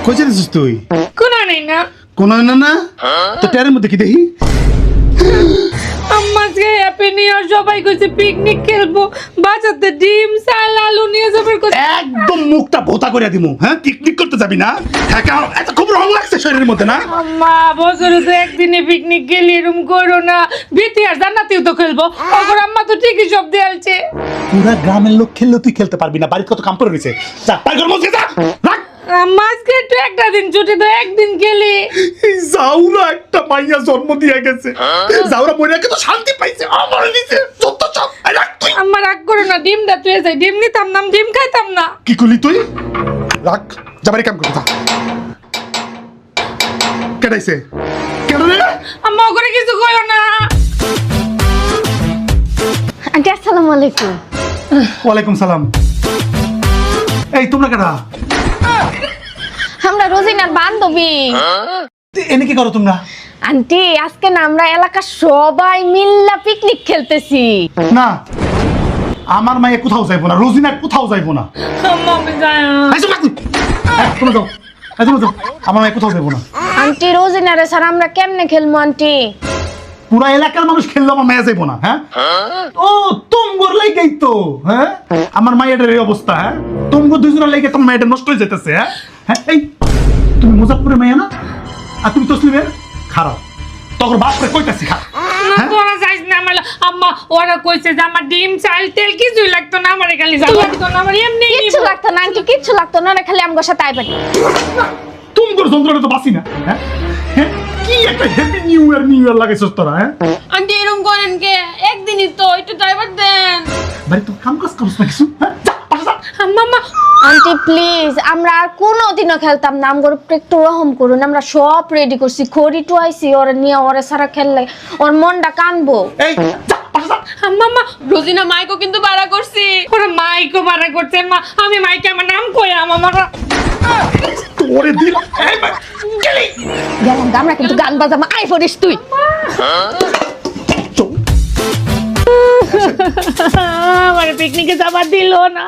কই যাচ্ছিস তুই? কোনা নেই না কোন না তো টেরের মধ্যে কি দেখি? আম্মাকে হ্যাপি নিউ ইয়ার সবাই কইছে পিকনিক খেলবো বাজাতে ডিম চাল আলু নিয়ে যাবে একদম মুখটা ভোতা করে দিমু। হ্যাঁ পিকনিক করতে যাবি না? হ্যাঁ কেন এত খুব রং লাগছে শরীরের মধ্যে না? আম্মা বছরে তো একদিনে পিকনিক গেলি এরম করো না বিতি আর জান্নাতিও তো খেলবো ওগর আম্মা তো ঠিকই সব দেয়ালছে পুরা গ্রামের লোক খেললেও তুই খেলতে পারবি না, বাড়িতে কত কাম পড়ে রয়েছে। যা টাইগার মধ্যে যা রাখ। আম্মা আজকে একটু একটা দিন ছুটি তো একদিন গেলি জাউরা একটা মাইয়া জন্ম দিয়ে গেছে, জাউরা মরে গেছে তো শান্তি পাইছে আমার নিচে যত চাপ রাখ তুই। আম্মা রাগ করো না ডিমটা তুই যাই ডিম নিতাম না ডিম খাইতাম না কি করলি তুই? রাখ যাবারই কাম করতে যা। কেডাইছে কেন রে? আম্মা ওগরে কিছু কইও না আন্টি আসসালামু আলাইকুম। ওয়ালাইকুম সালাম। এই তোমরা কেডা? আমরা রোজিনার বান্ধবী। এনে কি করো তোমরা? আন্টি আজকে না আমরা এলাকার সবাই মিল্লা পিকনিক খেলতেছি। না আমার মায়ে কোথাও যাইবো না, রোজিনা কোথাও যাইবো না। আম্মা আমি যাই না। এই শোন না তুই। তোমরা যাও, তোমরা যাও, আমার মায়ে কোথাও যাইবো না। আন্টি রোজিনারে স্যার আমরা কেমনে খেলবো আন্টি? পুরা এলাকার মানুষ খেললে আমার মায়া যাইবো না। হ্যাঁ ও তোমগর লাইগাই তো। হ্যাঁ আমার মায়ের এই অবস্থা। হ্যাঁ তোমগর দুইজনের লাইগে তোমার মায়ের নষ্ট হয়ে যাইতেছে। হ্যাঁ হ্যাঁ এই তুমি মুজাফফরের মাইয়া না আর তুমি তসলিমের? খারাপ তখন বাপরে কইতাছি খা। না তোরা যাইস না আমার আম্মা ওরা কইছে যে আমার ডিম চাল তেল কিছুই লাগতো না আমার খালি যা লাগতো না আমার এমনি কিচ্ছু লাগতো না আন্টি কিচ্ছু লাগতো না ওরা খালি আমগো সাথে আইবেন। তোমগর যন্ত্রণা তো বাসি না। হ্যাঁ হ্যাঁ কি একটা হ্যাপি নিউ ইয়ার লাগাইছস তোরা? হ্যাঁ আন্টি এরকম করেন কে একদিনই তো একটু ড্রাইভার দেন বাড়ি তো কাম কাজ করছ না কিছু? হ্যাঁ যা পাশে যা। আম্মা আন্টি প্লিজ আমরা আর কোনোদিনও খেলতাম না, আমগোর উপরে একটু রহম করুন। আমরা সব রেডি করছি, খড়ি টুয়াইছি ওরে নিয়ে ওরে সারা খেললে ওর মনটা কানবো। এই যা পাশে যা। আম্মা রোজিনা মাইকো কিন্তু ভাড়া করছি ওরা মাইকো ভাড়া করছে মা আমি মাইকে আমার নাম কইয়া আমার তোরে দিল এই গেলি গেলাম আমরা কিন্তু গান বাজামা আই পড়িস তুই। আমার পিকনিকে যাবার দিল না